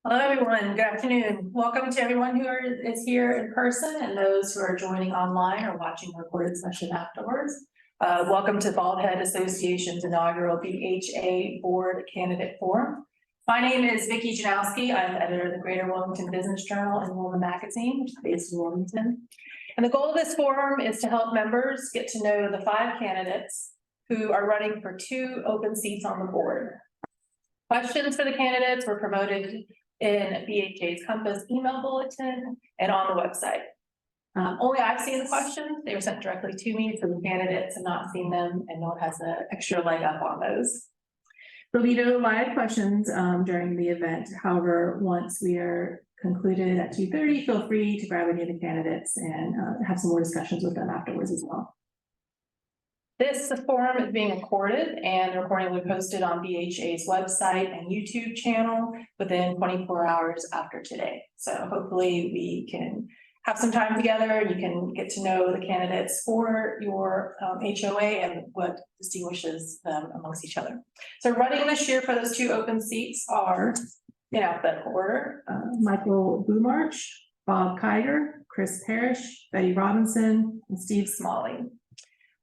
Hello, everyone. Good afternoon. Welcome to everyone who is here in person and those who are joining online or watching the recorded session afterwards. Welcome to Bald Head Association's inaugural BHA Board Candidate Forum. My name is Vicki Janowski. I'm editor of the Greater Wilmington Business Journal and Wilmington Magazine, which is based in Wilmington. And the goal of this forum is to help members get to know the 5 candidates who are running for 2 open seats on the board. Questions for the candidates were promoted in BHA's Compass email bulletin and on the website. Only I've seen the questions. They were sent directly to me, so the candidates have not seen them, and no one has an extra leg up on those. There'll be no live questions during the event. However, once we are concluded at 2:30, feel free to grab any of the candidates and have some more discussions with them afterwards as well. This forum is being recorded, and the recording will be posted on BHA's website and YouTube channel within 24 hours after today. So hopefully we can have some time together. You can get to know the candidates for your HOA and what distinguishes them amongst each other. So running this year for those 2 open seats are, in alphabetical order, Michael Blumarch, Bob Kiger, Chris Parrish, Betty Robinson, and Steve Smalley.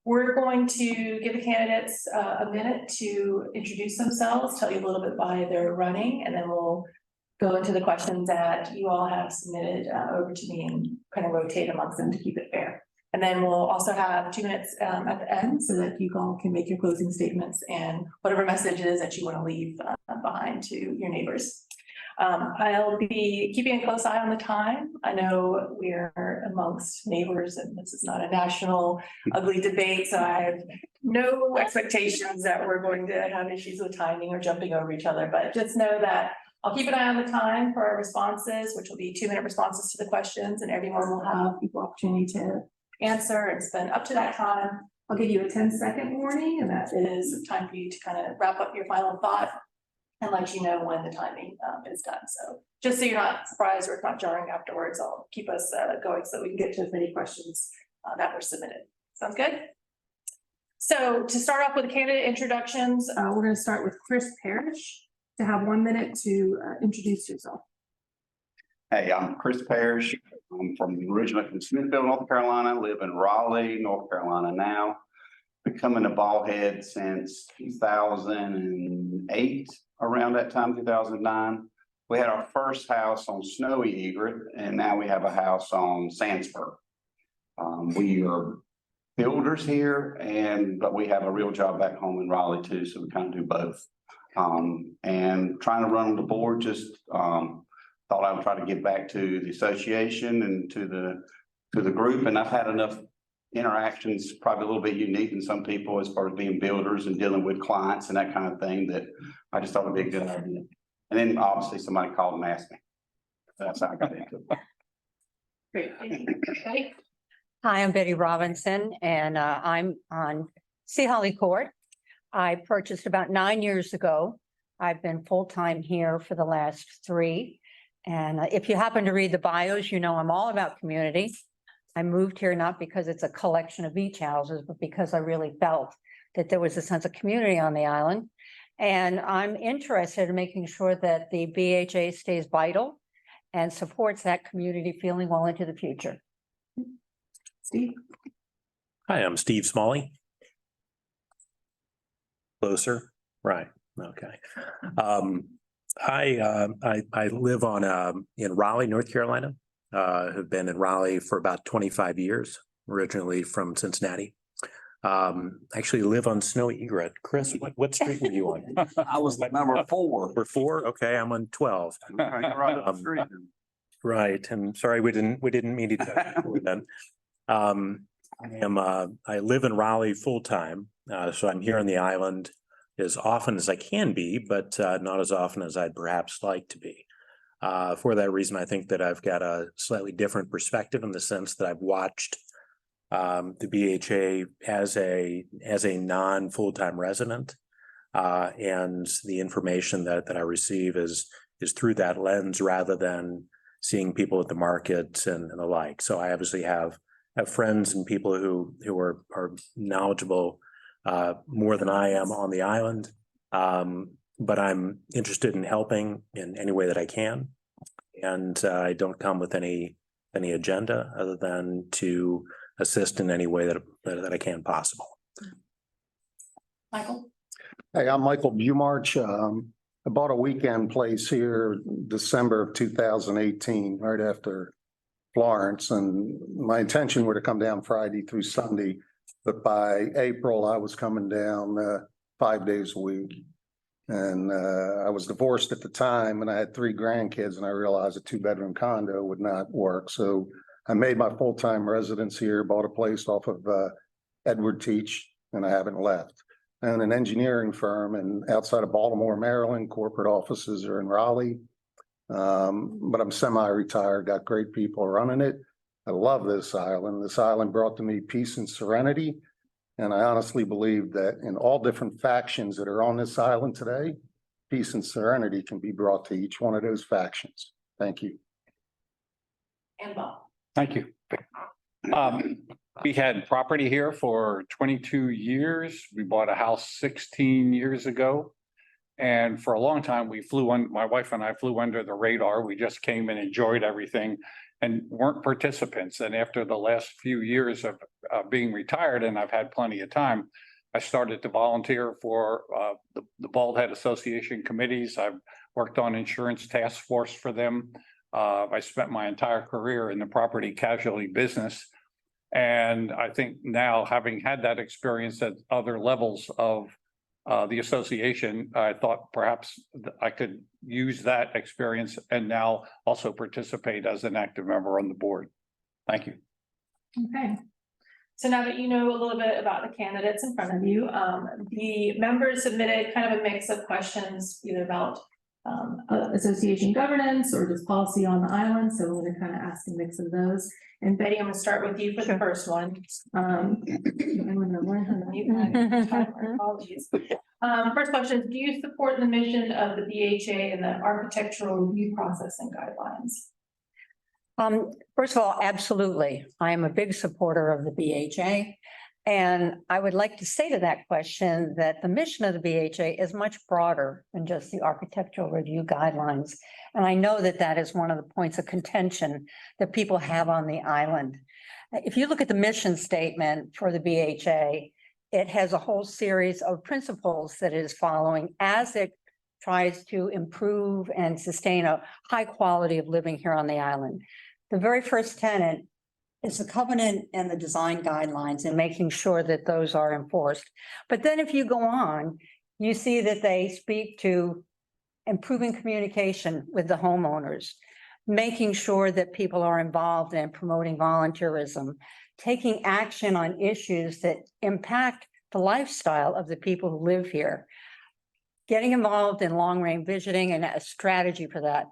We're going to give the candidates a minute to introduce themselves, tell you a little bit why they're running, and then we'll go into the questions that you all have submitted over to me and kind of rotate amongst them to keep it fair. And then we'll also have 2 minutes at the end so that you all can make your closing statements and whatever message it is that you want to leave behind to your neighbors. I'll be keeping a close eye on the time. I know we're amongst neighbors and this is not a national ugly debate, so I have no expectations that we're going to have issues with timing or jumping over each other, but just know that I'll keep an eye on the time for our responses, which will be 2-minute responses to the questions, and everyone will have equal opportunity to answer and spend up to that time. I'll give you a 10-second warning, and that is time for you to kind of wrap up your final thought and let you know when the timing is done. So just so you're not surprised or it's not jarring afterwards, I'll keep us going so we can get to as many questions that were submitted. Sounds good? So to start off with the candidate introductions, we're going to start with Chris Parrish to have 1 minute to introduce yourself. Hey, I'm Chris Parrish. I'm originally from Smithfield, North Carolina, live in Raleigh, North Carolina now. Becoming a bald head since 2008, around that time, 2009. We had our first house on Snowy Egret, and now we have a house on Sandsburg. We are builders here, but we have a real job back home in Raleigh too, so we kind of do both. And trying to run the board, just thought I would try to get back to the association and to the group, and I've had enough interactions, probably a little bit unique than some people as far as being builders and dealing with clients and that kind of thing, that I just thought would be a good idea. And then obviously somebody called and asked me. That's how I got into it. Great. Thank you. Okay. Hi, I'm Betty Robinson, and I'm on Sea Holly Court. I purchased about 9 years ago. I've been full-time here for the last 3. And if you happen to read the bios, you know I'm all about community. I moved here not because it's a collection of beach houses, but because I really felt that there was a sense of community on the island. And I'm interested in making sure that the BHA stays vital and supports that community feeling well into the future. Steve. Hi, I'm Steve Smalley. Closer, right? Okay. I live in Raleigh, North Carolina. Have been in Raleigh for about 25 years. Originally from Cincinnati. Actually live on Snowy Egret. Chris, what street were you on? I was number 4. We're 4. Okay, I'm on 12. Right up the street. Right, and sorry we didn't mean to touch before then. I live in Raleigh full time, so I'm here on the island as often as I can be, but not as often as I'd perhaps like to be. For that reason, I think that I've got a slightly different perspective in the sense that I've watched the BHA as a non-full-time resident, and the information that I receive is through that lens rather than seeing people at the market and the like. So I obviously have friends and people who are knowledgeable more than I am on the island. but I'm interested in helping in any way that I can. And I don't come with any agenda other than to assist in any way that I can possible. Michael? Hey, I'm Michael Bumarch. I bought a weekend place here December of 2018, right after Florence, and my intention were to come down Friday through Sunday. But by April, I was coming down 5 days a week. And I was divorced at the time and I had 3 grandkids, and I realized a 2-bedroom condo would not work. So I made my full-time residence here, bought a place off of Edward Teach, and I haven't left. I own an engineering firm and outside of Baltimore, Maryland, corporate offices are in Raleigh. But I'm semi-retired, got great people running it. I love this island. This island brought to me peace and serenity. And I honestly believe that in all different factions that are on this island today, peace and serenity can be brought to each one of those factions. Thank you. And Bob? Thank you. We had property here for 22 years. We bought a house 16 years ago. And for a long time, my wife and I flew under the radar. We just came and enjoyed everything and weren't participants. And after the last few years of being retired, and I've had plenty of time, I started to volunteer for the Bald Head Association committees. I've worked on insurance task force for them. I spent my entire career in the property casualty business. And I think now, having had that experience at other levels of the association, I thought perhaps I could use that experience and now also participate as an active member on the board. Thank you. Okay. So now that you know a little bit about the candidates in front of you, the members submitted kind of a mix of questions, either about association governance or just policy on the island. So we're going to kind of ask a mix of those. And Betty, I'm going to start with you for the first one. I'm going to learn how to mute my apologies. First question, do you support the mission of the BHA and the architectural review process and guidelines? First of all, absolutely. I am a big supporter of the BHA. And I would like to say to that question that the mission of the BHA is much broader than just the architectural review guidelines. And I know that that is one of the points of contention that people have on the island. If you look at the mission statement for the BHA, it has a whole series of principles that it is following as it tries to improve and sustain a high quality of living here on the island. The very first tenet is the covenant and the design guidelines and making sure that those are enforced. But then if you go on, you see that they speak to improving communication with the homeowners, making sure that people are involved in promoting volunteerism, taking action on issues that impact the lifestyle of the people who live here, getting involved in long-range visioning and a strategy for that.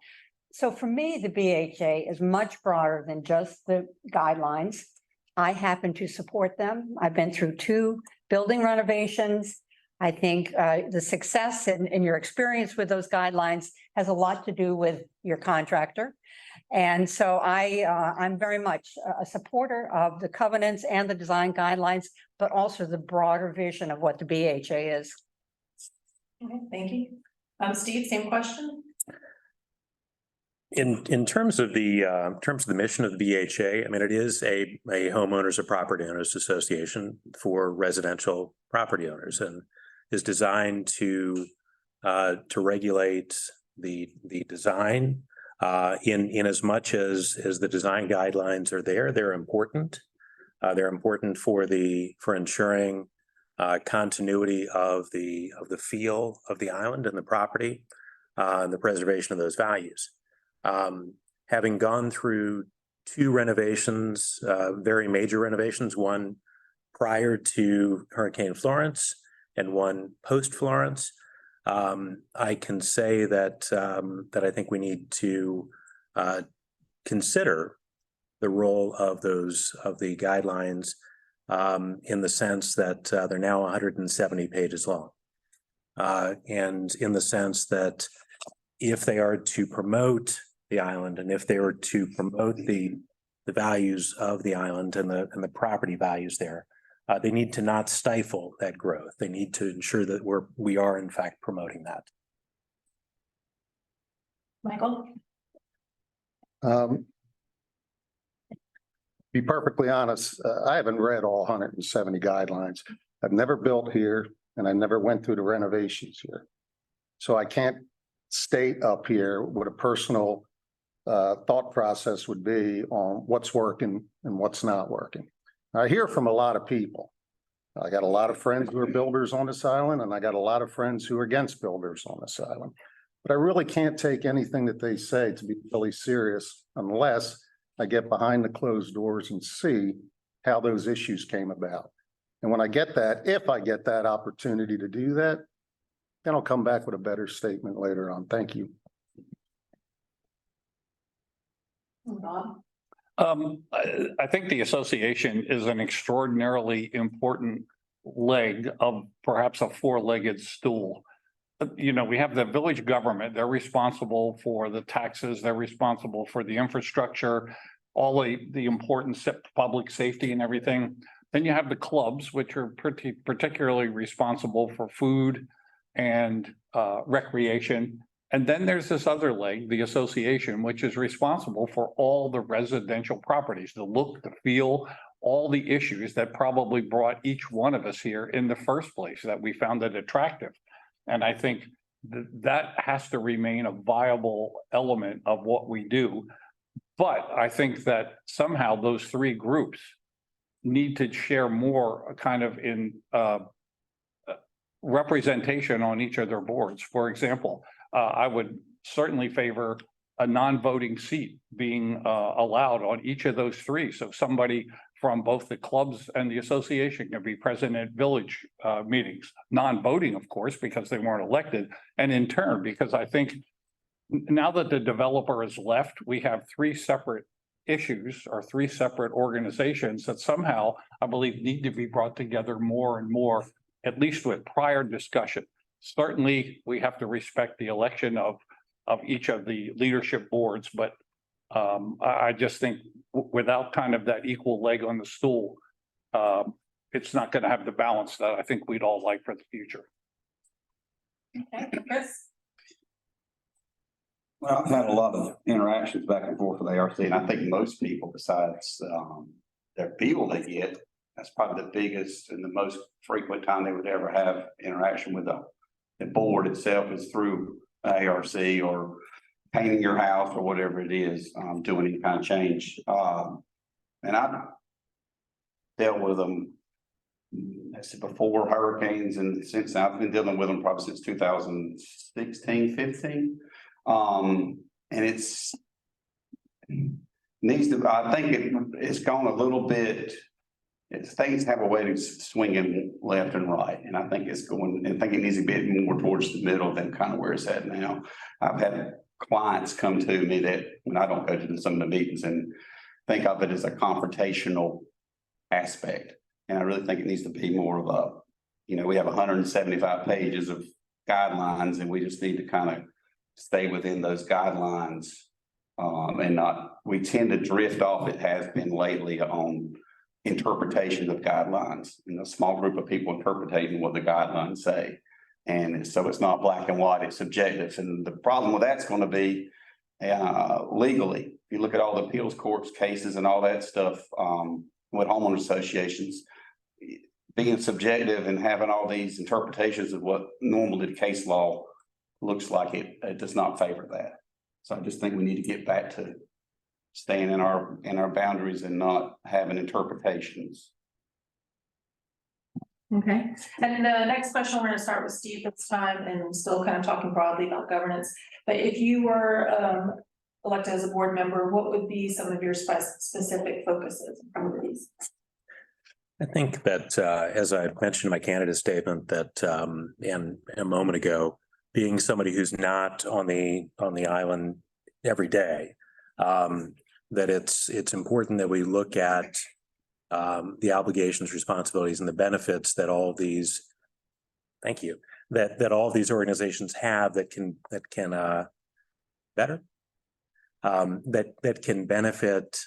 So for me, the BHA is much broader than just the guidelines. I happen to support them. I've been through 2 building renovations. I think the success in your experience with those guidelines has a lot to do with your contractor. And so I'm very much a supporter of the covenants and the design guidelines, but also the broader vision of what the BHA is. Okay, thank you. Steve, same question. In terms of the mission of the BHA, I mean, it is a homeowners or property owners association for residential property owners, and is designed to regulate the design in as much as the design guidelines are there. They're important. They're important for ensuring continuity of the feel of the island and the property, and the preservation of those values. Having gone through 2 renovations, very major renovations, one prior to Hurricane Florence and one post-Florence, I can say that I think we need to consider the role of the guidelines in the sense that they're now 170 pages long, and in the sense that if they are to promote the island and if they were to promote the values of the island and the property values there, they need to not stifle that growth. They need to ensure that we are in fact promoting that. Michael? Be perfectly honest, I haven't read all 170 guidelines. I've never built here and I never went through the renovations here. So I can't state up here what a personal thought process would be on what's working and what's not working. I hear from a lot of people. I got a lot of friends who are builders on this island, and I got a lot of friends who are against builders on this island. But I really can't take anything that they say to be really serious unless I get behind the closed doors and see how those issues came about. And when I get that, if I get that opportunity to do that, then I'll come back with a better statement later on. Thank you. Bob? I think the association is an extraordinarily important leg of perhaps a four-legged stool. You know, we have the village government, they're responsible for the taxes, they're responsible for the infrastructure, all the important public safety and everything. Then you have the clubs, which are particularly responsible for food and recreation. And then there's this other leg, the association, which is responsible for all the residential properties, the look, the feel, all the issues that probably brought each one of us here in the first place, that we found it attractive. And I think that has to remain a viable element of what we do. But I think that somehow those three groups need to share more kind of in representation on each of their boards. For example, I would certainly favor a non-voting seat being allowed on each of those three. So somebody from both the clubs and the association can be present at village meetings, non-voting, of course, because they weren't elected. And in turn, because I think now that the developer is left, we have three separate issues or three separate organizations that somehow I believe need to be brought together more and more, at least with prior discussion. Certainly, we have to respect the election of each of the leadership boards, but I just think without kind of that equal leg on the stool, it's not going to have the balance that I think we'd all like for the future. Okay, Chris? Well, I've had a lot of interactions back and forth with ARC, and I think most people, besides their people they get, that's probably the biggest and the most frequent time they would ever have interaction with the board itself is through ARC or painting your house or whatever it is, doing any kind of change. And I've dealt with them before hurricanes, and since I've been dealing with them probably since 2016, 15. And it's needs to, I think it's gone a little bit, things have a way of swinging left and right. And I think it's going, I think it needs to be more towards the middle than kind of where it's at now. I've had clients come to me that when I don't go to some of the meetings and think of it as a confrontational aspect. And I really think it needs to be more of a, you know, we have 175 pages of guidelines and we just need to kind of stay within those guidelines and not, we tend to drift off, it has been lately, on interpretation of guidelines, and a small group of people interpreting what the guidelines say. And so it's not black and white, it's subjective. And the problem with that's going to be legally, if you look at all the appeals courts cases and all that stuff with homeowner associations, being subjective and having all these interpretations of what normally the case law looks like, it does not favor that. So I just think we need to get back to staying in our boundaries and not having interpretations. Okay, and the next question, we're going to start with Steve this time, and still kind of talking broadly about governance. But if you were elected as a board member, what would be some of your specific focuses and priorities? I think that as I mentioned in my candidate statement, that and a moment ago, being somebody who's not on the island every day, that it's important that we look at the obligations, responsibilities, and the benefits that all of these, thank you, that all of these organizations have that can better, that can benefit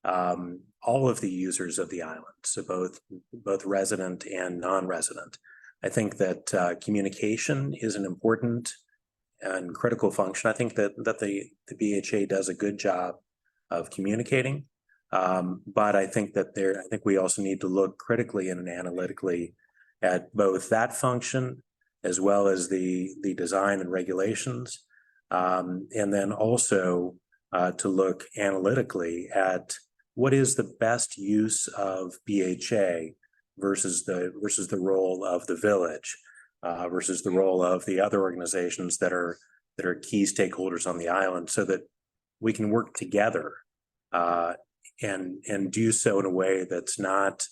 all of the users of the island, so both resident and non-resident. I think that communication is an important and critical function. I think that the BHA does a good job of communicating. But I think that I think we also need to look critically and analytically at both that function as well as the design and regulations. And then also to look analytically at what is the best use of BHA versus the role of the village, versus the role of the other organizations that are key stakeholders on the island, so that we can work together and do so in a way that's not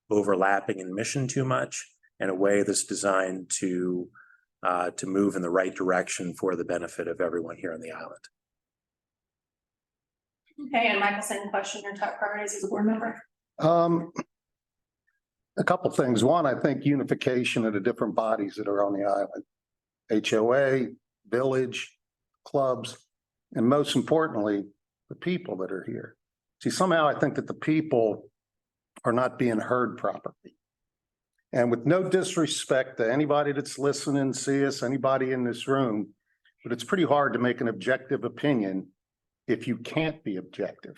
overlapping in mission too much, in a way that's designed to move in the right direction for the benefit of everyone here on the island. Okay, and Michael, same question, your top priorities as a board member? A couple things. One, I think unification of the different bodies that are on the island. HOA, village, clubs, and most importantly, the people that are here. See, somehow I think that the people are not being heard properly. And with no disrespect to anybody that's listening, see us, anybody in this room, but it's pretty hard to make an objective opinion if you can't be objective.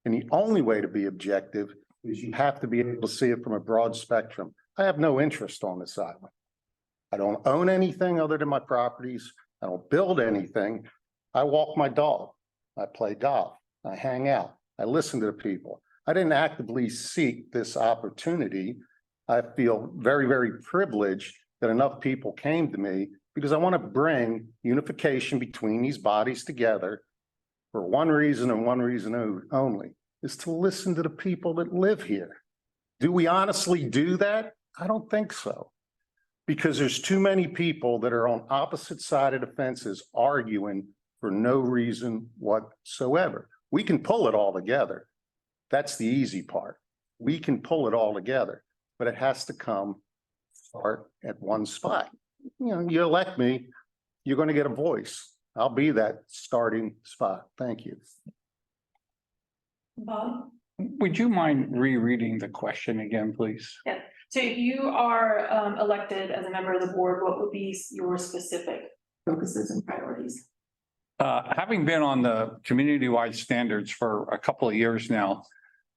And the only way to be objective is you have to be able to see it from a broad spectrum. I have no interest on this island. I don't own anything other than my properties. I don't build anything. I walk my dog. I play golf. I hang out. I listen to the people. I didn't actively seek this opportunity. I feel very, very privileged that enough people came to me because I want to bring unification between these bodies together for one reason and one reason only, is to listen to the people that live here. Do we honestly do that? I don't think so. Because there's too many people that are on opposite side of the fences arguing for no reason whatsoever. We can pull it all together. That's the easy part. We can pull it all together, but it has to start at one spot. You know, you elect me, you're going to get a voice. I'll be that starting spot. Thank you. Bob? Would you mind rereading the question again, please? Yeah, so if you are elected as a member of the board, what would be your specific focuses and priorities? Having been on the community-wide standards for a couple of years now,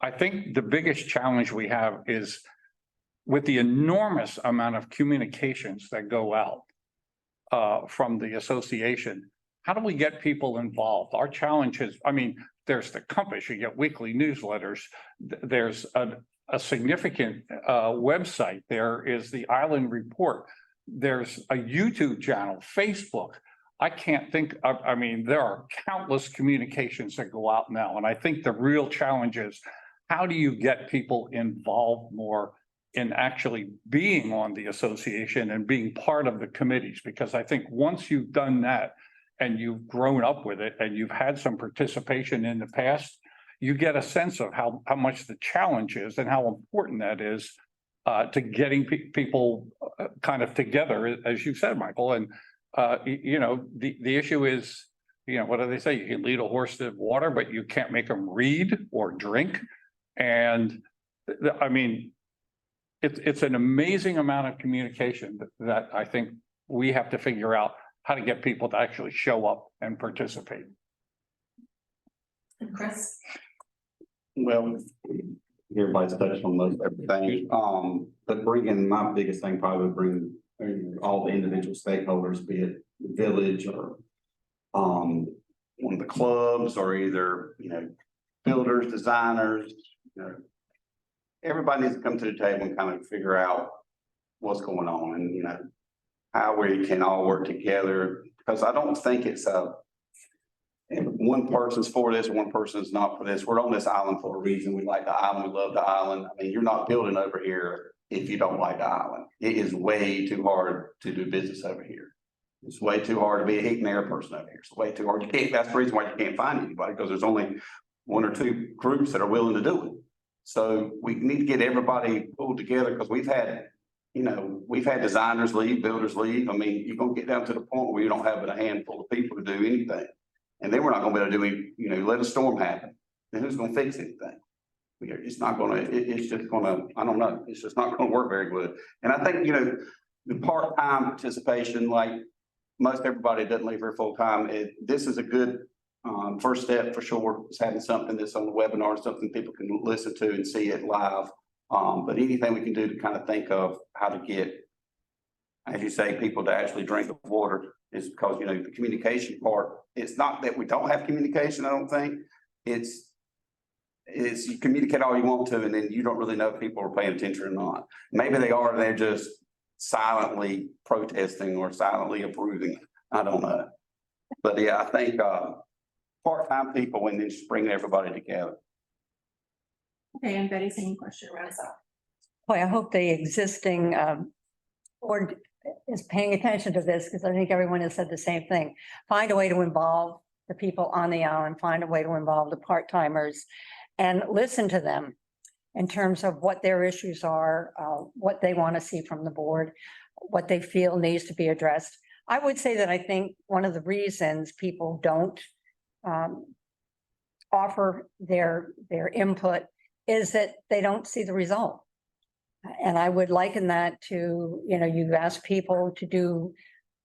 I think the biggest challenge we have is with the enormous amount of communications that go out from the association. How do we get people involved? Our challenge is, I mean, there's the Compass, you get weekly newsletters. There's a significant website. There is the Island Report. There's a YouTube channel, Facebook. I can't think of, I mean, there are countless communications that go out now. And I think the real challenge is, how do you get people involved more in actually being on the association and being part of the committees? Because I think once you've done that, and you've grown up with it and you've had some participation in the past, you get a sense of how much the challenge is and how important that is to getting people kind of together, as you said, Michael. And, you know, the issue is, you know, what do they say? You can lead a horse to water, but you can't make them read or drink. And I mean, it's an amazing amount of communication that I think we have to figure out how to get people to actually show up and participate. And Chris? Well, everybody's touched on most everything. But my biggest thing probably would bring all the individual stakeholders, be it the village or one of the clubs, or either, you know, builders, designers, you know, everybody needs to come to the table and kind of figure out what's going on, and, you know, how we can all work together, because I don't think it's one person's for this, one person's not for this. We're on this island for a reason. We like the island. We love the island. I mean, you're not building over here if you don't like the island. It is way too hard to do business over here. It's way too hard to be a heat and air person over here. It's way too hard. That's the reason why you can't find anybody, because there's only one or two groups that are willing to do it. So we need to get everybody pulled together, because we've had designers leave, builders leave. I mean, you're going to get down to the point where you don't have a handful of people to do anything. And then we're not going to be able to do any, you know, let a storm happen. Then who's going to fix anything? It's not going to, it's just going to, I don't know. It's just not going to work very good. And I think, you know, the part-time participation, like most everybody doesn't leave here full-time. This is a good first step for sure, is having something that's on the webinar, something people can listen to and see it live. But anything we can do to kind of think of how to get, as you say, people to actually drink the water is because, you know, the communication part, it's not that we don't have communication, I don't think. It's you communicate all you want to, and then you don't really know if people are paying attention or not. Maybe they are, and they're just silently protesting or silently approving. I don't know. But yeah, I think part-time people and then just bringing everybody together. Okay, and Betty, same question around us up. Boy, I hope the existing board is paying attention to this, because I think everyone has said the same thing. Find a way to involve the people on the island, find a way to involve the part-timers, and listen to them in terms of what their issues are, what they want to see from the board, what they feel needs to be addressed. I would say that I think one of the reasons people don't offer their input is that they don't see the result. And I would liken that to, you know, you ask people to do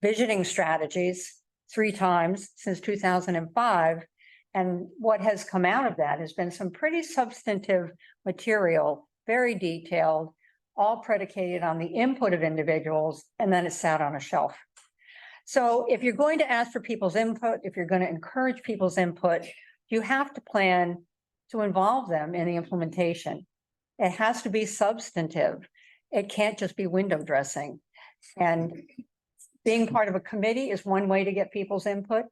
visioning strategies 3 times since 2005. And what has come out of that has been some pretty substantive material, very detailed, all predicated on the input of individuals, and then it's sat on a shelf. So if you're going to ask for people's input, if you're going to encourage people's input, you have to plan to involve them in the implementation. It has to be substantive. It can't just be window dressing. And being part of a committee is one way to get people's input.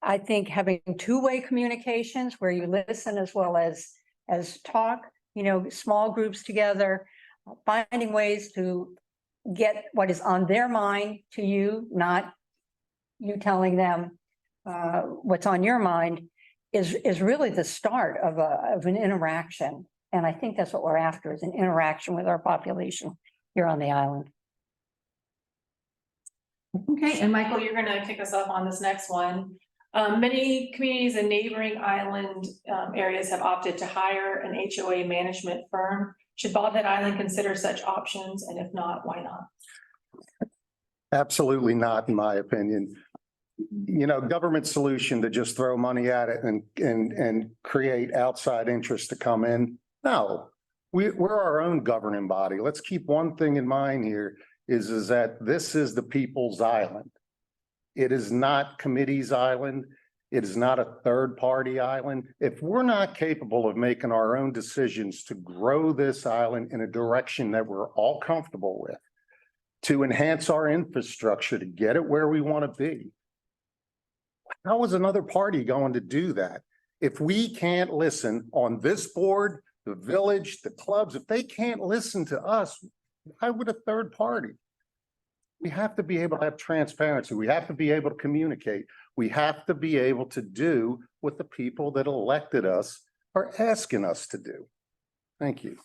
I think having 2-way communications where you listen as well as talk, you know, small groups together, finding ways to get what is on their mind to you, not you telling them what's on your mind, is really the start of an interaction. And I think that's what we're after, is an interaction with our population here on the island. Okay, and Michael, you're gonna kick us off on this next one. Many communities and neighboring island areas have opted to hire an HOA management firm. Should Bald Head Island consider such options? And if not, why not? Absolutely not, in my opinion. You know, government solution to just throw money at it and create outside interest to come in. No, we're our own governing body. Let's keep one thing in mind here is that this is the people's island. It is not committee's island. It is not a third-party island. If we're not capable of making our own decisions to grow this island in a direction that we're all comfortable with, to enhance our infrastructure, to get it where we want to be, how is another party going to do that? If we can't listen on this board, the village, the clubs, if they can't listen to us, why would a third party? We have to be able to have transparency. We have to be able to communicate. We have to be able to do what the people that elected us are asking us to do. Thank you.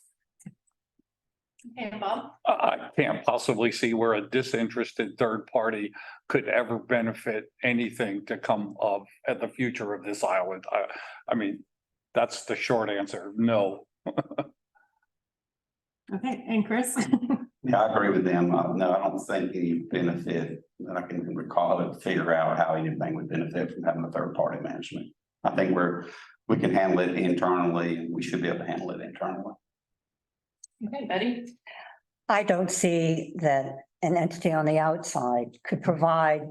Okay, Bob? I can't possibly see where a disinterested third party could ever benefit anything to come of at the future of this island. I mean, that's the short answer. No. Okay, and Chris? Yeah, I agree with them. No, I don't think any benefit that I can recall to figure out how anything would benefit from having a third party management. I think we can handle it internally. We should be able to handle it internally. Okay, Betty? I don't see that an entity on the outside could provide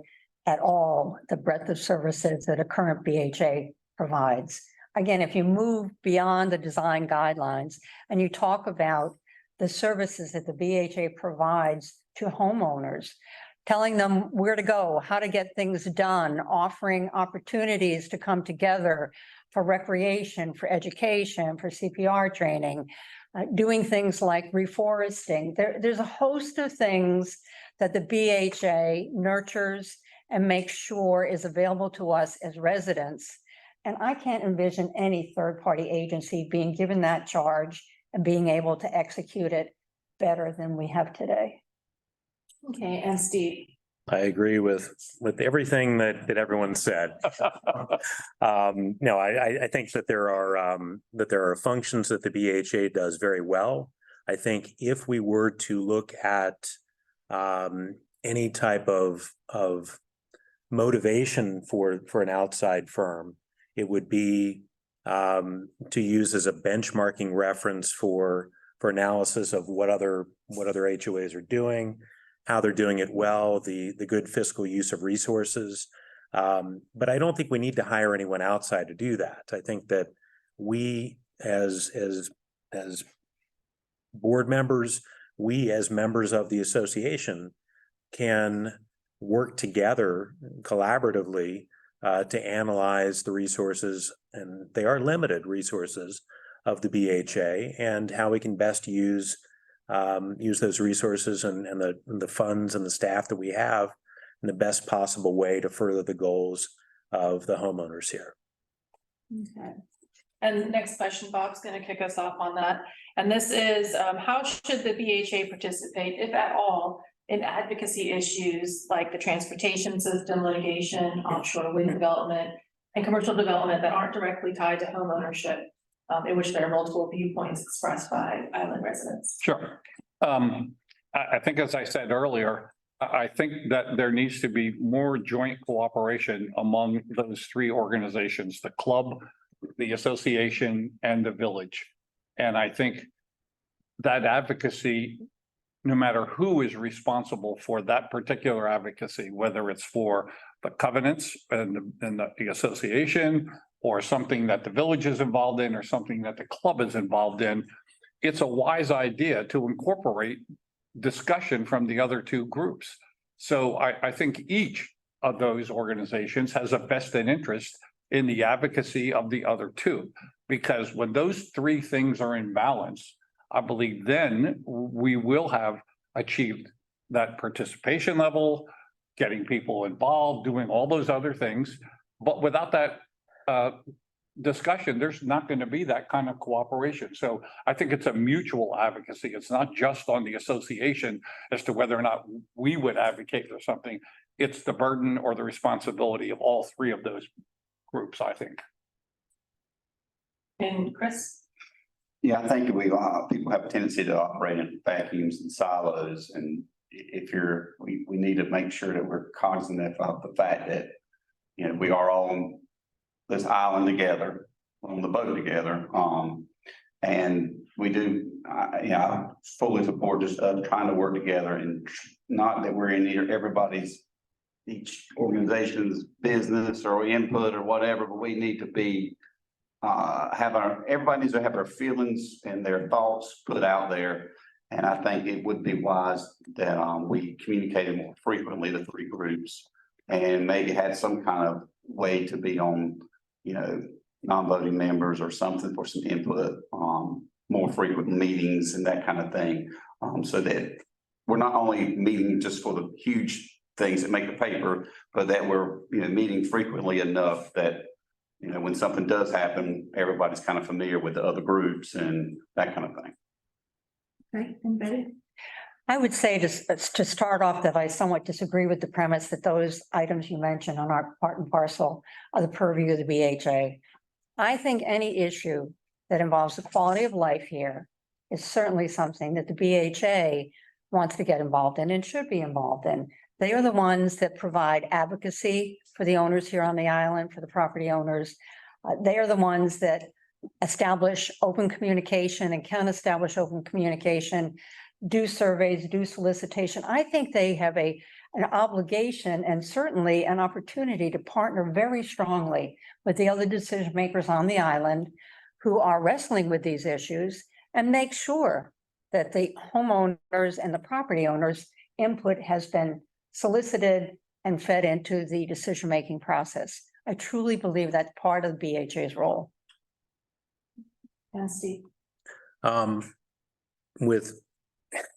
at all the breadth of services that a current BHA provides. Again, if you move beyond the design guidelines and you talk about the services that the BHA provides to homeowners, telling them where to go, how to get things done, offering opportunities to come together for recreation, for education, for CPR training, doing things like reforesting. There's a host of things that the BHA nurtures and makes sure is available to us as residents. And I can't envision any third-party agency being given that charge and being able to execute it better than we have today. Okay, and Steve? I agree with everything that everyone said. No, I think that there are functions that the BHA does very well. I think if we were to look at any type of motivation for an outside firm, it would be to use as a benchmarking reference for analysis of what other HOAs are doing, how they're doing it well, the good fiscal use of resources. But I don't think we need to hire anyone outside to do that. I think that we as board members, we as members of the association can work together collaboratively to analyze the resources, and they are limited resources of the BHA, and how we can best use those resources and the funds and the staff that we have in the best possible way to further the goals of the homeowners here. Okay. And the next question, Bob's going to kick us off on that. And this is, how should the BHA participate, if at all, in advocacy issues like the transportation system litigation, offshore wind development, and commercial development that aren't directly tied to home ownership, in which there are multiple viewpoints expressed by island residents? Sure. I think, as I said earlier, I think that there needs to be more joint cooperation among those three organizations, the club, the association, and the village. And I think that advocacy, no matter who is responsible for that particular advocacy, whether it's for the covenants and the association, or something that the village is involved in, or something that the club is involved in, it's a wise idea to incorporate discussion from the other two groups. So I think each of those organizations has a vested interest in the advocacy of the other two, because when those three things are in balance, I believe then we will have achieved that participation level, getting people involved, doing all those other things. But without that discussion, there's not going to be that kind of cooperation. So I think it's a mutual advocacy. It's not just on the association as to whether or not we would advocate for something. It's the burden or the responsibility of all three of those groups, I think. And Chris? Yeah, I think people have a tendency to operate in vacuums and silos, and we need to make sure that we're cognizant of the fact that, you know, we are all on this island together, on the boat together, and we do, I fully support just trying to work together, and not that we're in each organization's business or input or whatever, but we need to be everybody needs to have their feelings and their thoughts put out there. And I think it would be wise that we communicated more frequently, the three groups, and maybe had some kind of way to be on, you know, non-voting members or something for some input, more frequent meetings and that kind of thing. So that we're not only meeting just for the huge things that make the paper, but that we're, you know, meeting frequently enough that, you know, when something does happen, everybody's kind of familiar with the other groups and that kind of thing. Okay, and Betty? I would say to start off that I somewhat disagree with the premise that those items you mentioned on our part and parcel are the purview of the BHA. I think any issue that involves the quality of life here is certainly something that the BHA wants to get involved in and should be involved in. They are the ones that provide advocacy for the owners here on the island, for the property owners. They are the ones that establish open communication and can establish open communication, do surveys, do solicitation. I think they have an obligation and certainly an opportunity to partner very strongly with the other decision makers on the island who are wrestling with these issues and make sure that the homeowners and the property owners' input has been solicited and fed into the decision-making process. I truly believe that's part of the BHA's role. And Steve? And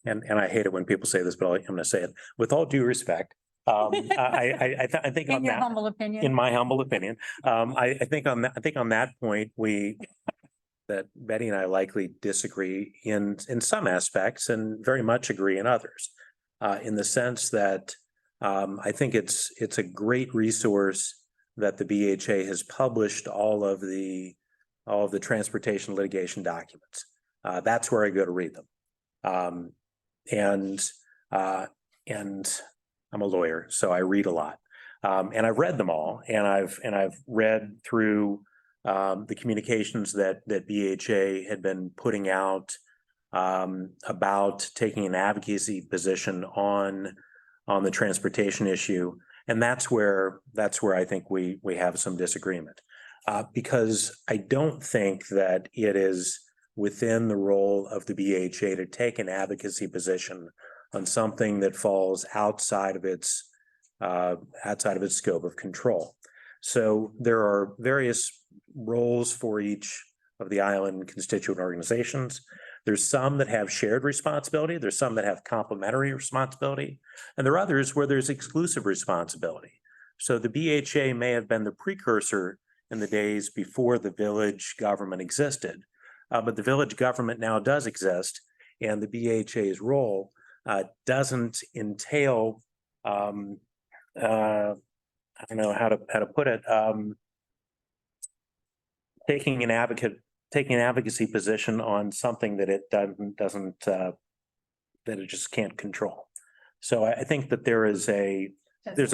I hate it when people say this, but I'm going to say it with all due respect. I think on that, humble opinion, in my humble opinion, I think on that point, that Betty and I likely disagree in some aspects and very much agree in others, in the sense that I think it's a great resource that the BHA has published all of the transportation litigation documents. That's where I go to read them. And I'm a lawyer, so I read a lot. And I've read them all, and I've read through the communications that BHA had been putting out about taking an advocacy position on the transportation issue. And that's where I think we have some disagreement. Because I don't think that it is within the role of the BHA to take an advocacy position on something that falls outside of its scope of control. So there are various roles for each of the island constituent organizations. There's some that have shared responsibility. There's some that have complementary responsibility. And there are others where there's exclusive responsibility. So the BHA may have been the precursor in the days before the village government existed. But the village government now does exist, and the BHA's role doesn't entail, I don't know how to put it, taking an advocacy position on something that it doesn't that it just can't control. So I think that there's a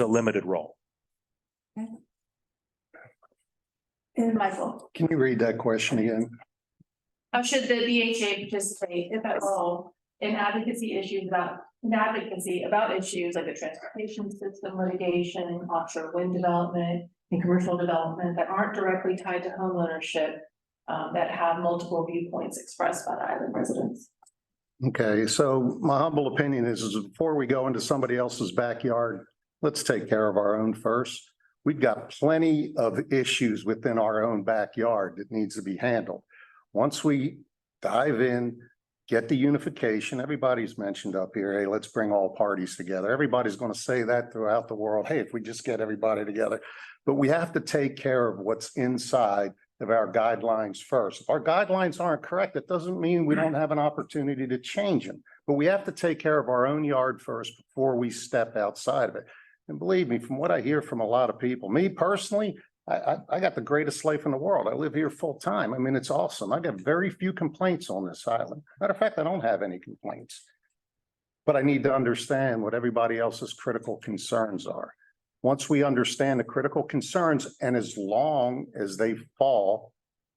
limited role. And Michael, Can you read that question again? how should the BHA participate, if at all, in advocacy about issues like the transportation system litigation, offshore wind development, and commercial development that aren't directly tied to homeownership, that have multiple viewpoints expressed by the island residents? Okay, so my humble opinion is before we go into somebody else's backyard, let's take care of our own first. We've got plenty of issues within our own backyard that needs to be handled. Once we dive in, get the unification, everybody's mentioned up here, hey, let's bring all parties together. Everybody's going to say that throughout the world. Hey, if we just get everybody together, but we have to take care of what's inside of our guidelines first. If our guidelines aren't correct, it doesn't mean we don't have an opportunity to change them, but we have to take care of our own yard first before we step outside of it. And believe me, from what I hear from a lot of people, me personally, I got the greatest life in the world. I live here full time. I mean, it's awesome. I got very few complaints on this island. Matter of fact, I don't have any complaints. But I need to understand what everybody else's critical concerns are. Once we understand the critical concerns, and as long as they fall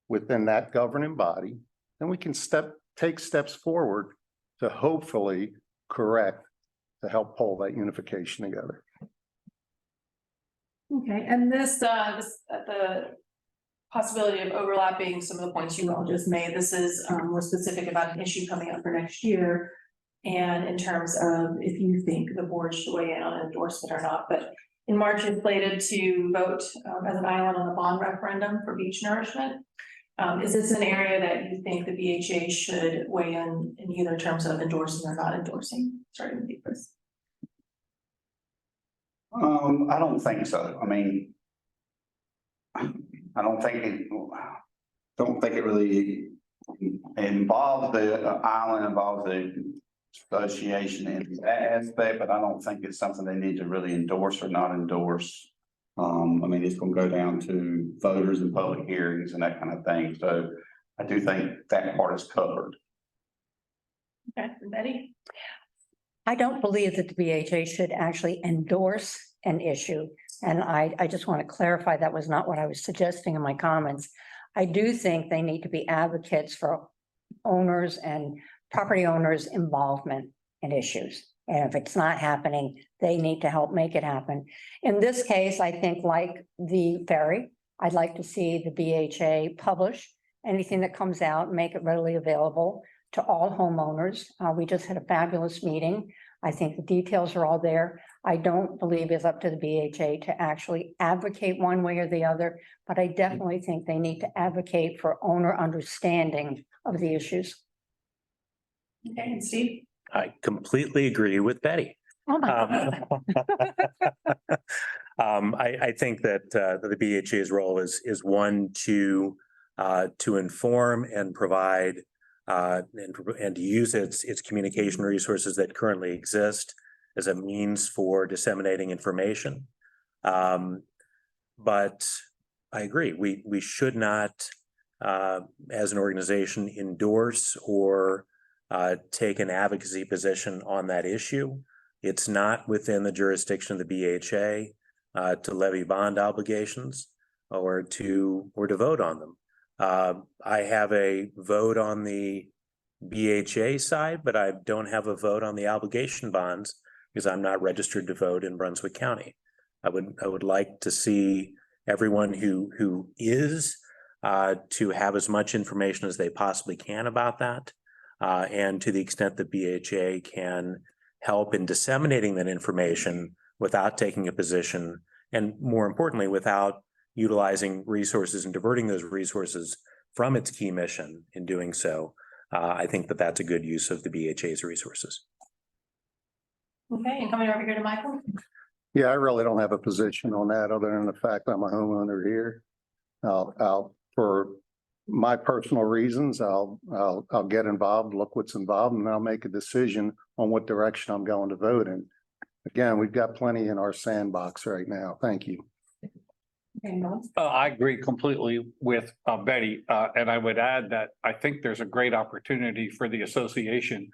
within that governing body, then we can take steps forward to hopefully correct, to help pull that unification together. Okay, and this, the possibility of overlapping some of the points you all just made, this is more specific about an issue coming up for next year. And in terms of if you think the board should weigh in on endorsement or not, but in March, it's slated to vote as an island on a bond referendum for beach nourishment. Is this an area that you think the BHA should weigh in either terms of endorsing or not endorsing? Starting with you, Chris. I don't think so. I mean, I don't think it really involves the island, involves the association in that aspect, but I don't think it's something they need to really endorse or not endorse. I mean, it's going to go down to voters and public hearings and that kind of thing. So I do think that part is covered. Okay, and Betty? I don't believe that the BHA should actually endorse an issue. And I just want to clarify that was not what I was suggesting in my comments. I do think they need to be advocates for owners and property owners' involvement in issues. And if it's not happening, they need to help make it happen. In this case, I think like the ferry, I'd like to see the BHA publish anything that comes out, make it readily available to all homeowners. We just had a fabulous meeting. I think the details are all there. I don't believe it's up to the BHA to actually advocate one way or the other, but I definitely think they need to advocate for owner understanding of the issues. Okay, and Steve? I completely agree with Betty. Oh my God. I think that the BHA's role is one to inform and provide and to use its communication resources that currently exist as a means for disseminating information. But I agree, we should not, as an organization, endorse or take an advocacy position on that issue. It's not within the jurisdiction of the BHA. to levy bond obligations or to vote on them. I have a vote on the BHA side, but I don't have a vote on the obligation bonds because I'm not registered to vote in Brunswick County. I would like to see everyone who is to have as much information as they possibly can about that. And to the extent that BHA can help in disseminating that information without taking a position, and more importantly, without utilizing resources and diverting those resources from its key mission in doing so, I think that that's a good use of the BHA's resources. Okay, and coming over here to Michael. Yeah, I really don't have a position on that other than the fact I'm a homeowner here. For my personal reasons, I'll get involved, look what's involved, and I'll make a decision on what direction I'm going to vote in. Again, we've got plenty in our sandbox right now. Thank you. Okay, Noel. I agree completely with Betty, and I would add that I think there's a great opportunity for the association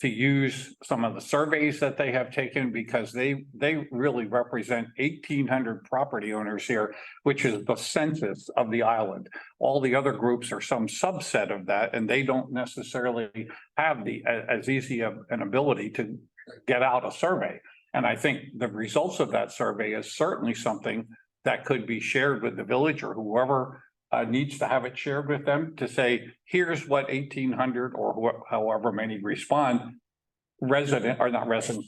to use some of the surveys that they have taken, because they really represent 1,800 property owners here, which is the census of the island. All the other groups are some subset of that, and they don't necessarily have as easy an ability to get out a survey. And I think the results of that survey is certainly something that could be shared with the village or whoever needs to have it shared with them, to say, here's what 1,800 or however many respond,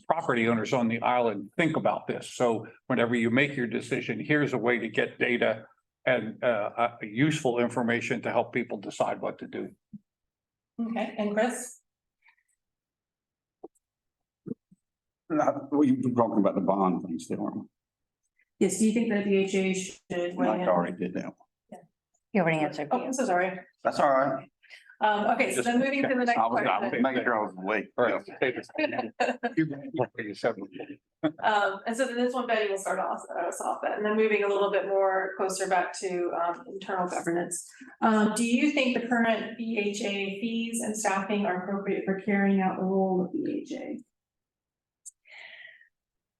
property owners on the island think about this. So whenever you make your decision, here's a way to get data and useful information to help people decide what to do. Okay, and Chris? We were talking about the bond thing still, aren't we? Yes, do you think that BHA should weigh Mike in? already did that. You already answered. Oh, I'm so sorry. That's all right. Okay, so then moving to the next I was question. making sure I was awake. And so then this one, Betty will start off, and then moving a little bit more closer back to internal governance. Do you think the current BHA fees and staffing are appropriate for carrying out the role of BHA?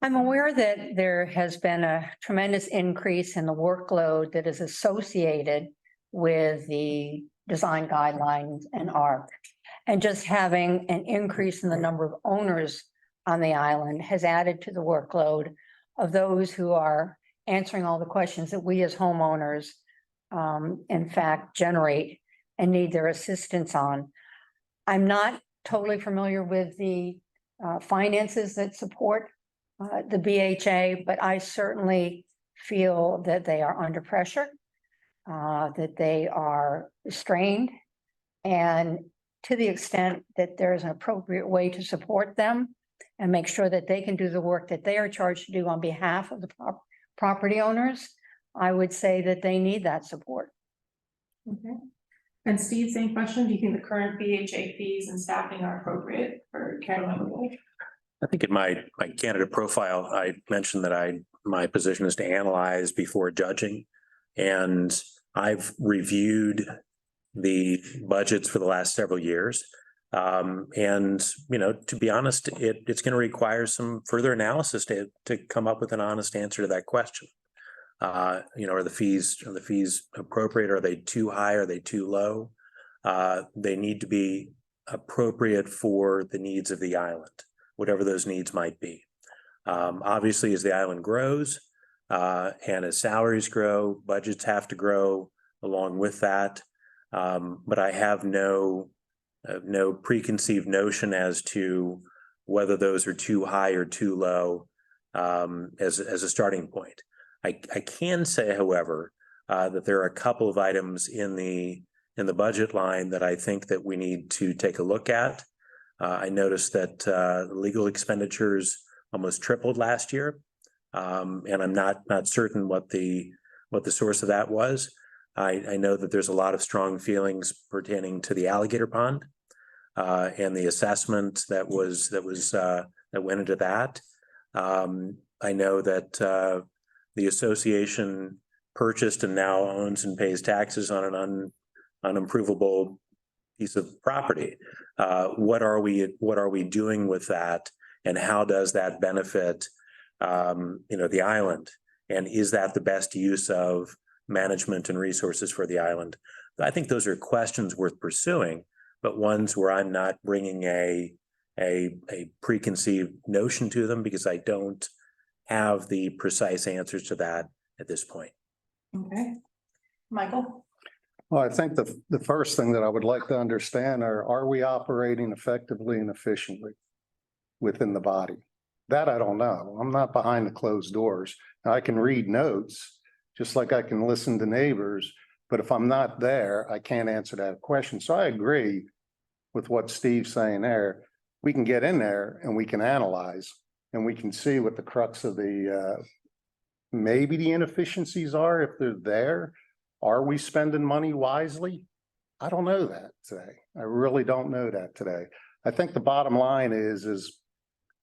I'm aware that there has been a tremendous increase in the workload that is associated with the design guidelines and ARC. And just having an increase in the number of owners on the island has added to the workload of those who are answering all the questions that we as homeowners in fact generate and need their assistance on. I'm not totally familiar with the finances that support the BHA, but I certainly feel that they are under pressure, that they are strained, and to the extent that there is an appropriate way to support them and make sure that they can do the work that they are charged to do on behalf of the property owners, I would say that they need that support. Okay. And Steve, same question. Do you think the current BHA fees and staffing are appropriate for carrying out the role? I think in my candidate profile, I mentioned that my position is to analyze before judging. And I've reviewed the budgets for the last several years. And, to be honest, it's going to require some further analysis to come up with an honest answer to that question. Are the fees appropriate? Are they too high? Are they too low? They need to be appropriate for the needs of the island, whatever those needs might be. Obviously, as the island grows and as salaries grow, budgets have to grow along with that. But I have no preconceived notion as to whether those are too high or too low as a starting point. I can say, however, that there are a couple of items in the budget line that I think that we need to take a look at. I noticed that legal expenditures almost tripled last year, and I'm not certain what the source of that was. I know that there's a lot of strong feelings pertaining to the alligator pond and the assessment that went into that. I know that the association purchased and now owns and pays taxes on an unimprovable piece of property. What are we doing with that, and how does that benefit the island? And is that the best use of management and resources for the island? I think those are questions worth pursuing, but ones where I'm not bringing a preconceived notion to them because I don't have the precise answers to that at this point. Okay. Michael? Well, I think the first thing that I would like to understand are we operating effectively and efficiently within the body? That I don't know. I'm not behind the closed doors. I can read notes, just like I can listen to neighbors, but if I'm not there, I can't answer that question. So I agree with what Steve's saying there. We can get in there and we can analyze and we can see what the crux of the maybe the inefficiencies are if they're there. Are we spending money wisely? I don't know that today. I really don't know that today. I think the bottom line is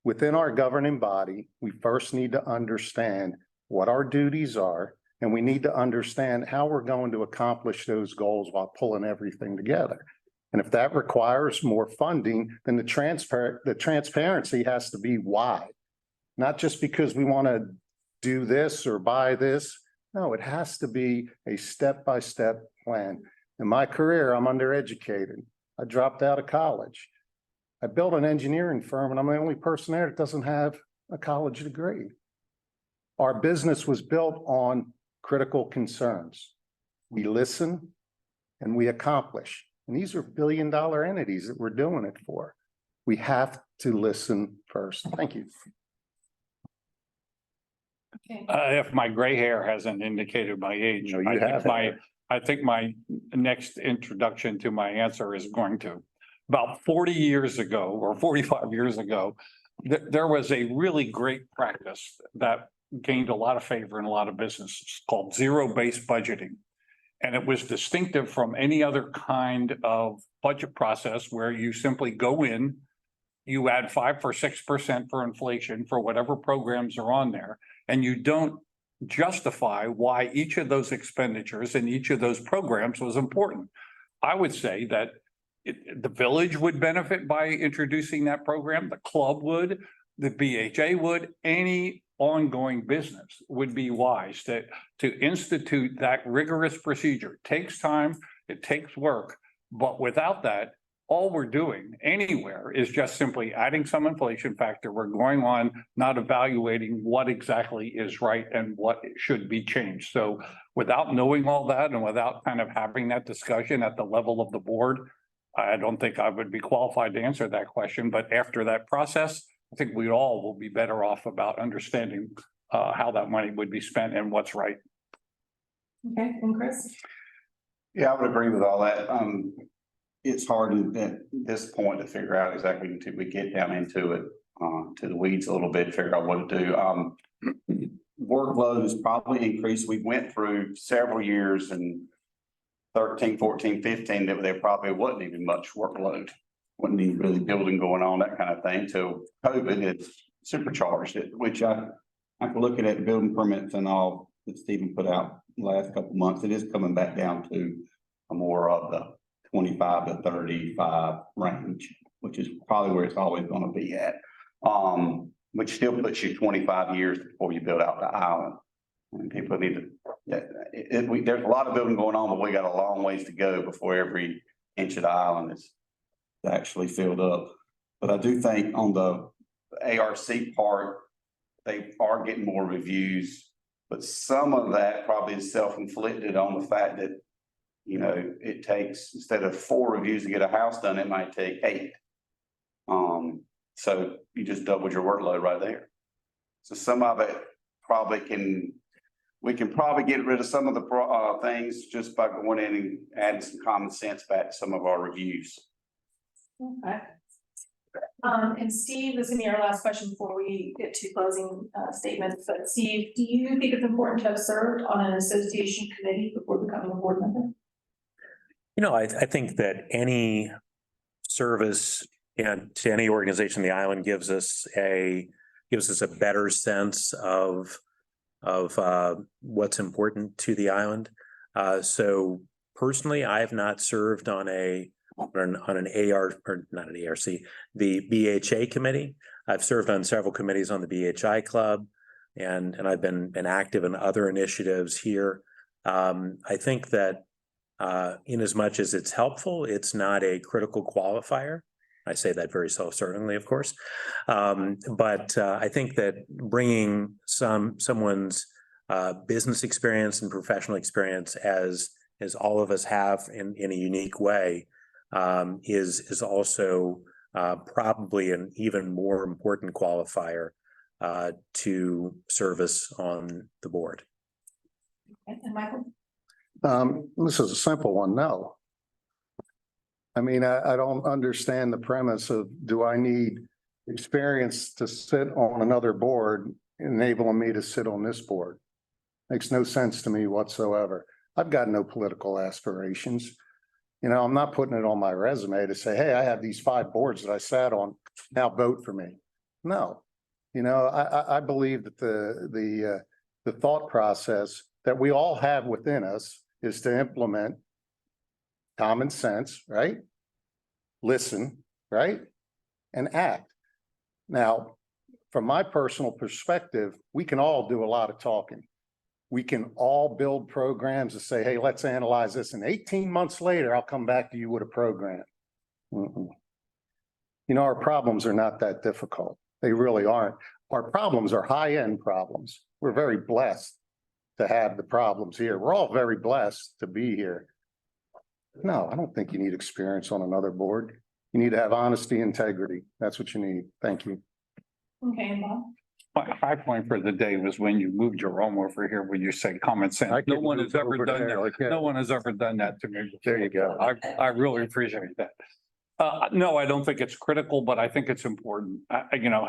within our governing body, we first need to understand what our duties are, and we need to understand how we're going to accomplish those goals while pulling everything together. And if that requires more funding, then the transparency has to be wide, not just because we want to do this or buy this. No, it has to be a step-by-step plan. In my career, I'm undereducated. I dropped out of college. I built an engineering firm and I'm the only person there that doesn't have a college degree. Our business was built on critical concerns. We listen and we accomplish. And these are billion-dollar entities that we're doing it for. We have to listen first. Thank you. Okay. If my gray hair hasn't indicated my age, No, you have. I think my next introduction to my answer is going to. About 40 years ago or 45 years ago, there was a really great practice that gained a lot of favor in a lot of businesses called zero-based budgeting. And it was distinctive from any other kind of budget process where you simply go in, you add 5 or 6% for inflation for whatever programs are on there, and you don't justify why each of those expenditures and each of those programs was important. I would say that the village would benefit by introducing that program, the club would, the BHA would, any ongoing business would be wise to institute that rigorous procedure. It takes time, it takes work, but without that, all we're doing anywhere is just simply adding some inflation factor. We're going on, not evaluating what exactly is right and what should be changed. So without knowing all that and without kind of having that discussion at the level of the board, I don't think I would be qualified to answer that question. But after that process, I think we all will be better off about understanding how that money would be spent and what's right. Okay, and Chris? Yeah, I would agree with all that. It's hard at this point to figure out exactly until we get down into it, to the weeds a little bit, figure out what to do. Workload has probably increased. We went through several years in 13, 14, 15, that there probably wasn't even much workload. Wasn't even really building going on, that kind of thing, till COVID had supercharged it, which I can look at it, building permits and all that Stephen put out the last couple of months. It is coming back down to a more of the 25 to 35 range, which is probably where it's always going to be at. Which still puts you 25 years before you build out the island. And people need to, there's a lot of building going on, but we got a long ways to go before every inch of the island is actually filled up. But I do think on the ARC part, they are getting more reviews, but some of that probably is self-inflicted on the fact that, you know, it takes, instead of 4 reviews to get a house done, it might take 8. So you just doubled your workload right there. So some of it probably we can probably get rid of some of the things just by going in and adding some common sense back to some of our reviews. Okay. And Steve, this is gonna be our last question before we get to closing statements, but Steve, do you think it's important to have served on an association committee before becoming a board member? You know, I think that any service to any organization on the island gives us a better sense of what's important to the island. So personally, I have not served on an AR, or not an ARC, the BHA committee. I've served on several committees on the BHI club and I've been active in other initiatives here. I think that in as much as it's helpful, it's not a critical qualifier. I say that very self-certainly, of course. But I think that bringing someone's business experience and professional experience as all of us have in a unique way is also probably an even more important qualifier to service on the board. And Michael? This is a simple one, no. I mean, I don't understand the premise of, do I need experience to sit on another board, enabling me to sit on this board? Makes no sense to me whatsoever. I've got no political aspirations. You know, I'm not putting it on my resume to say, hey, I have these 5 boards that I sat on, now vote for me. No, you know, I believe that the thought process that we all have within us is to implement common sense, right? Listen, right? And act. Now, from my personal perspective, we can all do a lot of talking. We can all build programs to say, hey, let's analyze this. And 18 months later, I'll come back to you with a program. You know, our problems are not that difficult. They really aren't. Our problems are high-end problems. We're very blessed to have the problems here. We're all very blessed to be here. No, I don't think you need experience on another board. You need to have honesty, integrity. That's what you need. Thank you. Okay, and Bob? My high point for the day was when you moved Jerome over here, when you say common sense. I No could one move has ever over done there that. like that. No one has ever done that to me. There you go. I really appreciate that. No, I don't think it's critical, but I think it's important. You know,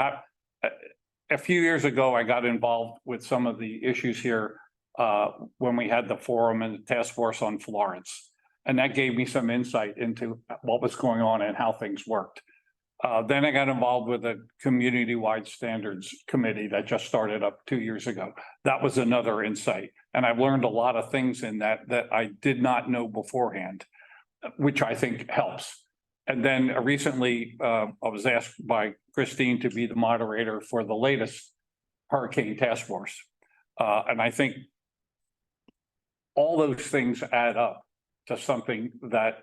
a few years ago, I got involved with some of the issues here when we had the forum and the task force on Florence. And that gave me some insight into what was going on and how things worked. Then I got involved with a community-wide standards committee that just started up 2 years ago. That was another insight. And I've learned a lot of things in that I did not know beforehand, which I think helps. And then recently, I was asked by Christine to be the moderator for the latest hurricane task force. And I think all those things add up to something that,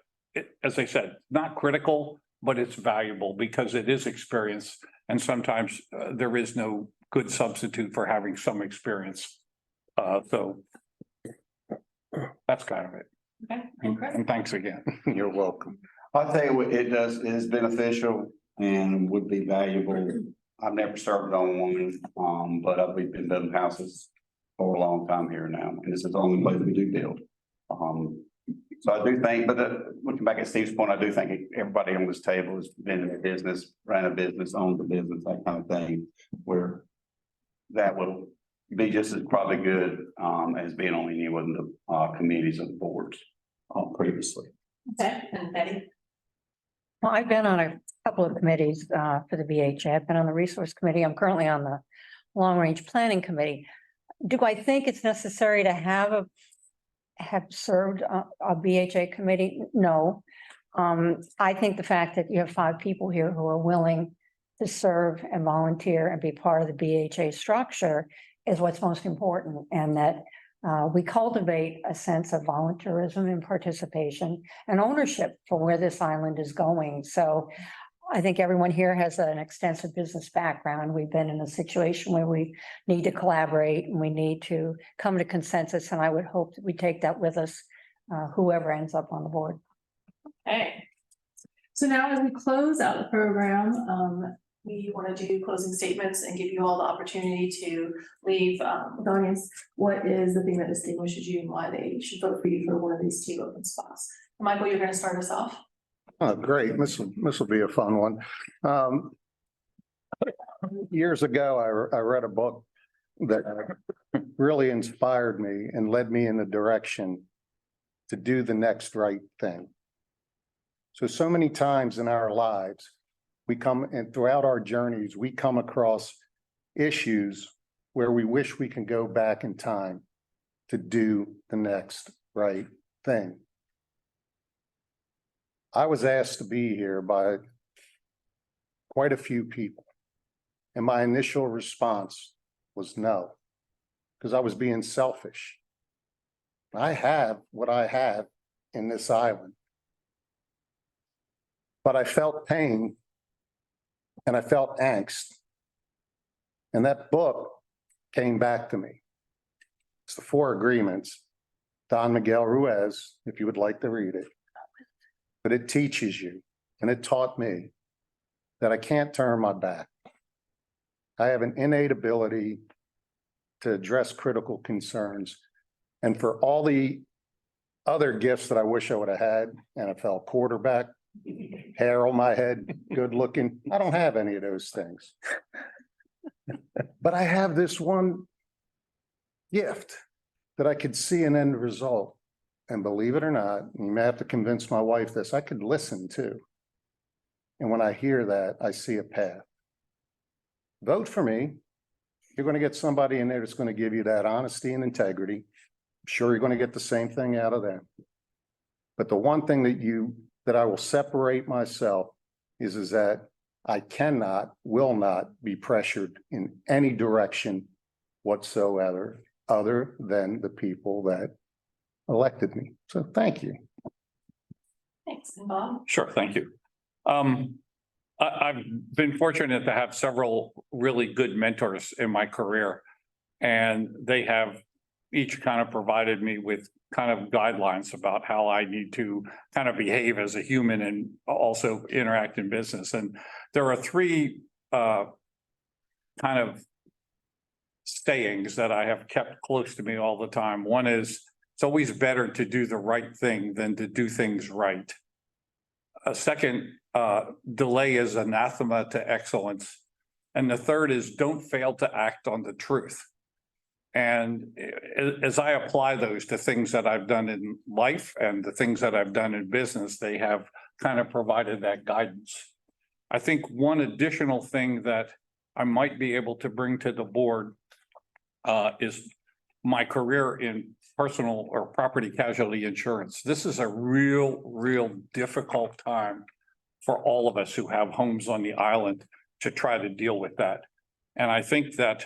as I said, not critical, but it's valuable because it is experience. And sometimes there is no good substitute for having some experience. So that's kind of it. Okay, and Chris? And thanks again. You're welcome. I'll tell you what, it is beneficial and would be valuable. I've never served on one, but we've been building houses for a long time here now, and this is the only place we do build. So I do think, but looking back at Steve's point, I do think everybody on this table has been in a business, ran a business, owned a business, that kind of thing, where that will be just as probably good as being on any one of the committees and boards previously. Okay, and Betty? Well, I've been on a couple of committees for the BHA. I've been on the resource committee. I'm currently on the long range planning committee. Do I think it's necessary to have served a BHA committee? No. I think the fact that you have 5 people here who are willing to serve and volunteer and be part of the BHA structure is what's most important, and that we cultivate a sense of volunteerism and participation and ownership for where this island is going. So I think everyone here has an extensive business background. We've been in a situation where we need to collaborate and we need to come to consensus. And I would hope that we take that with us, whoever ends up on the board. Okay. So now as we close out the program, we want to do closing statements and give you all the opportunity to leave with the audience. What is the thing that distinguishes you and why they should vote for you for one of these 2 open spots? Michael, you're going to start us off. Oh, great. This will be a fun one. Years ago, I read a book that really inspired me and led me in the direction to do the next right thing. So many times in our lives, we come and throughout our journeys, we come across issues where we wish we can go back in time to do the next right thing. I was asked to be here by quite a few people, and my initial response was no. because I was being selfish. I have what I have in this island. But I felt pain and I felt angst. And that book came back to me. It's the Four Agreements, Don Miguel Ruiz, if you would like to read it. But it teaches you, and it taught me that I can't turn my back. I have an innate ability to address critical concerns. And for all the other gifts that I wish I would have had, NFL quarterback, hair on my head, good looking, I don't have any of those things. But I have this one gift that I could see an end result. And believe it or not, you may have to convince my wife this, I could listen too. And when I hear that, I see a path. Vote for me. You're going to get somebody in there that's going to give you that honesty and integrity. I'm sure you're going to get the same thing out of them. But the one thing that I will separate myself is that I will not be pressured in any direction whatsoever, other than the people that elected me. So thank you. Thanks, and Bob. Sure, thank you. I've been fortunate to have several really good mentors in my career, and they have each kind of provided me with kind of guidelines about how I need to kind of behave as a human and also interact in business. And there are three kind of sayings that I have kept close to me all the time. One is, it's always better to do the right thing than to do things right. A second, delay is anathema to excellence. And the third is, don't fail to act on the truth. And as I apply those to things that I've done in life and the things that I've done in business, they have kind of provided that guidance. I think one additional thing that I might be able to bring to the board is my career in personal or property casualty insurance. This is a real difficult time for all of us who have homes on the island to try to deal with that. And I think that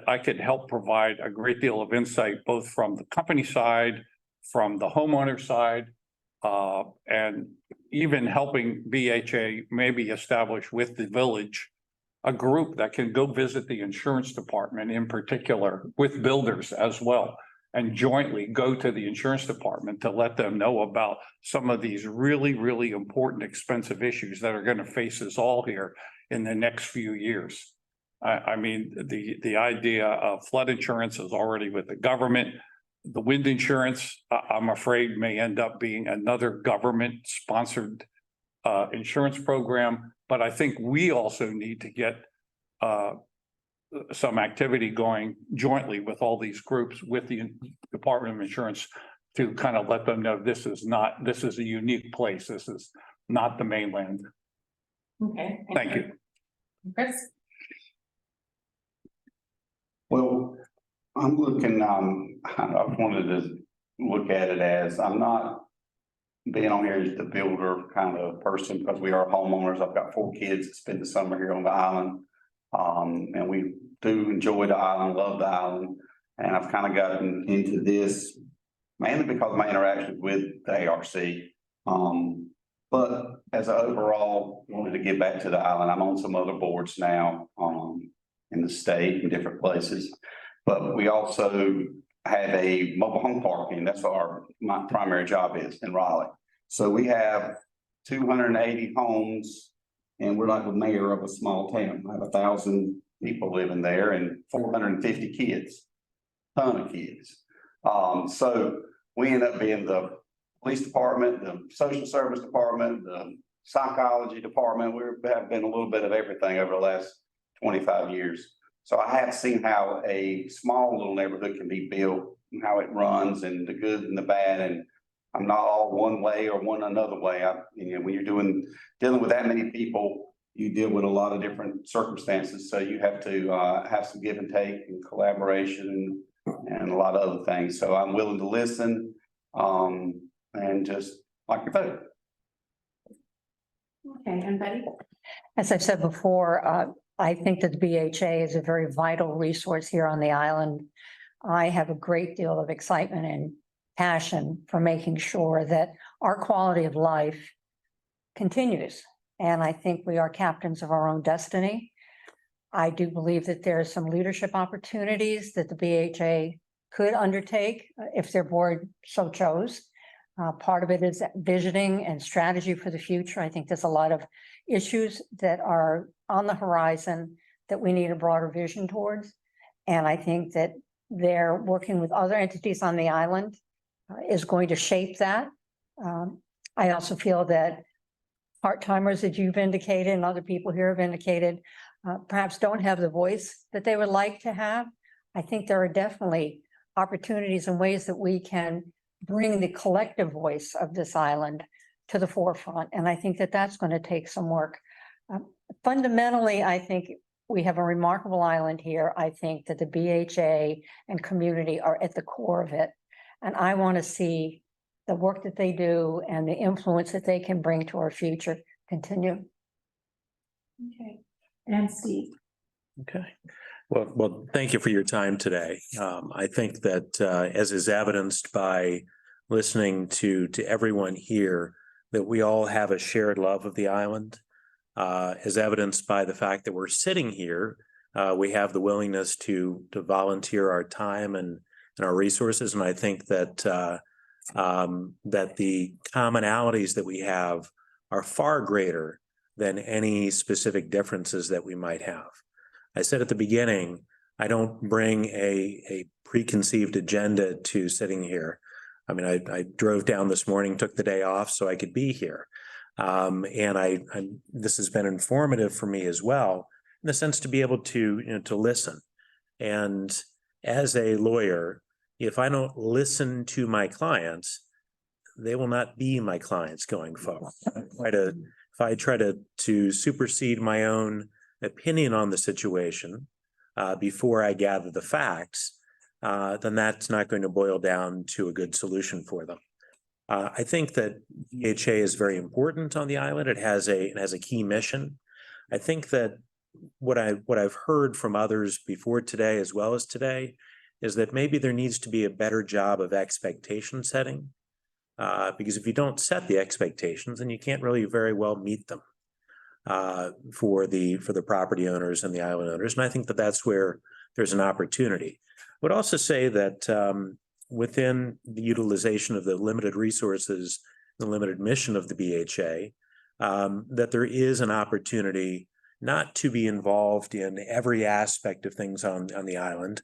I could help provide a great deal of insight, both from the company side, from the homeowner side, and even helping BHA maybe establish with the village a group that can go visit the insurance department in particular, with builders as well, and jointly go to the insurance department to let them know about some of these really important, expensive issues that are going to face us all here in the next few years. I mean, the idea of flood insurance is already with the government. The wind insurance, I'm afraid, may end up being another government-sponsored insurance program. But I think we also need to get some activity going jointly with all these groups, with the Department of Insurance, to kind of let them know this is a unique place. This is not the mainland. Okay. Thank you. Chris? Well, I'm looking, I wanted to look at it as, I'm not being on here as the builder kind of person, because we are homeowners. I've got 4 kids that spend the summer here on the island. And we do enjoy the island, love the island. And I've kind of gotten into this mainly because of my interactions with the ARC. But as an overall, wanted to get back to the island. I'm on some other boards now, in the state in different places, but we also have a mobile home park, and that's what my primary job is in Raleigh. So we have 280 homes, and we're like the mayor of a small town. I have 1,000 people living there and 450 kids, ton of kids. So we end up being the police department, the social service department, the psychology department. We have been a little bit of everything over the last 25 years. So I have seen how a small little neighborhood can be built and how it runs, and the good and the bad. And I'm not all one way or one another way. When you're dealing with that many people, you deal with a lot of different circumstances. So you have to have some give and take and collaboration and a lot of other things. So I'm willing to listen and just like your vote. Okay, and Betty? As I've said before, I think that the BHA is a very vital resource here on the island. I have a great deal of excitement and passion for making sure that our quality of life continues. And I think we are captains of our own destiny. I do believe that there are some leadership opportunities that the BHA could undertake if their board so chose. Part of it is visioning and strategy for the future. I think there's a lot of issues that are on the horizon that we need a broader vision towards. And I think that they're working with other entities on the island is going to shape that. I also feel that part-timers that you've indicated and other people here have indicated perhaps don't have the voice that they would like to have. I think there are definitely opportunities and ways that we can bring the collective voice of this island to the forefront. And I think that that's going to take some work. Fundamentally, I think we have a remarkable island here. I think that the BHA and community are at the core of it. And I want to see the work that they do and the influence that they can bring to our future continue. Okay, and Steve. Okay. Well, thank you for your time today. I think that as is evidenced by listening to everyone here, that we all have a shared love of the island. As evidenced by the fact that we're sitting here, we have the willingness to volunteer our time and our resources. And I think that that the commonalities that we have are far greater than any specific differences that we might have. I said at the beginning, I don't bring a preconceived agenda to sitting here. I mean, I drove down this morning, took the day off so I could be here. And this has been informative for me as well, in the sense to be able to, to listen. And as a lawyer, if I don't listen to my clients, they will not be my clients going forward. If I try to supersede my own opinion on the situation before I gather the facts, then that's not going to boil down to a good solution for them. I think that BHA is very important on the island. It has a key mission. I think that what I've heard from others before today, as well as today, is that maybe there needs to be a better job of expectation setting. Because if you don't set the expectations, then you can't really very well meet them for the property owners and the island owners. And I think that that's where there's an opportunity. I would also say that within the utilization of the limited resources, the limited mission of the BHA, that there is an opportunity not to be involved in every aspect of things on the island,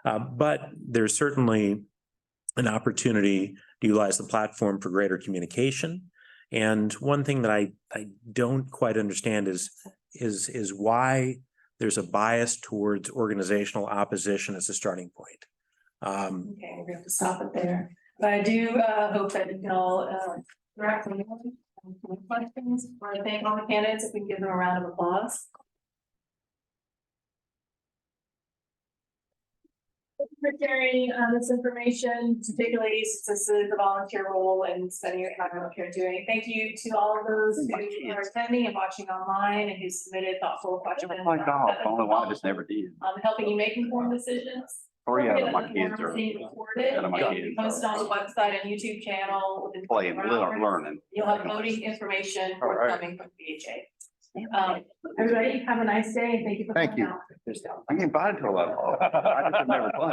but there's certainly an opportunity to utilize the platform for greater communication. And one thing that I don't quite understand is why there's a bias towards organizational opposition as a starting point. Okay, we're going to stop it there. But I do hope that you can all direct some questions. I want to thank all the candidates. If we can give them a round of applause. For sharing this information, particularly since this is a volunteer role and spending your time out here doing. Thank you to all of those who are attending and watching online and who submitted thoughtful questions. Oh my God, I don't know why I just never did. Helping you make informed decisions. 3 out of my kids are recorded. out of my kids Posted on the website and YouTube channel. Within playing, 24 hours. learning. You'll have voting information All right. forthcoming from BHA. Everybody have a nice day and thank you for Thank coming you. out. I get invited to a lot of, I just never played.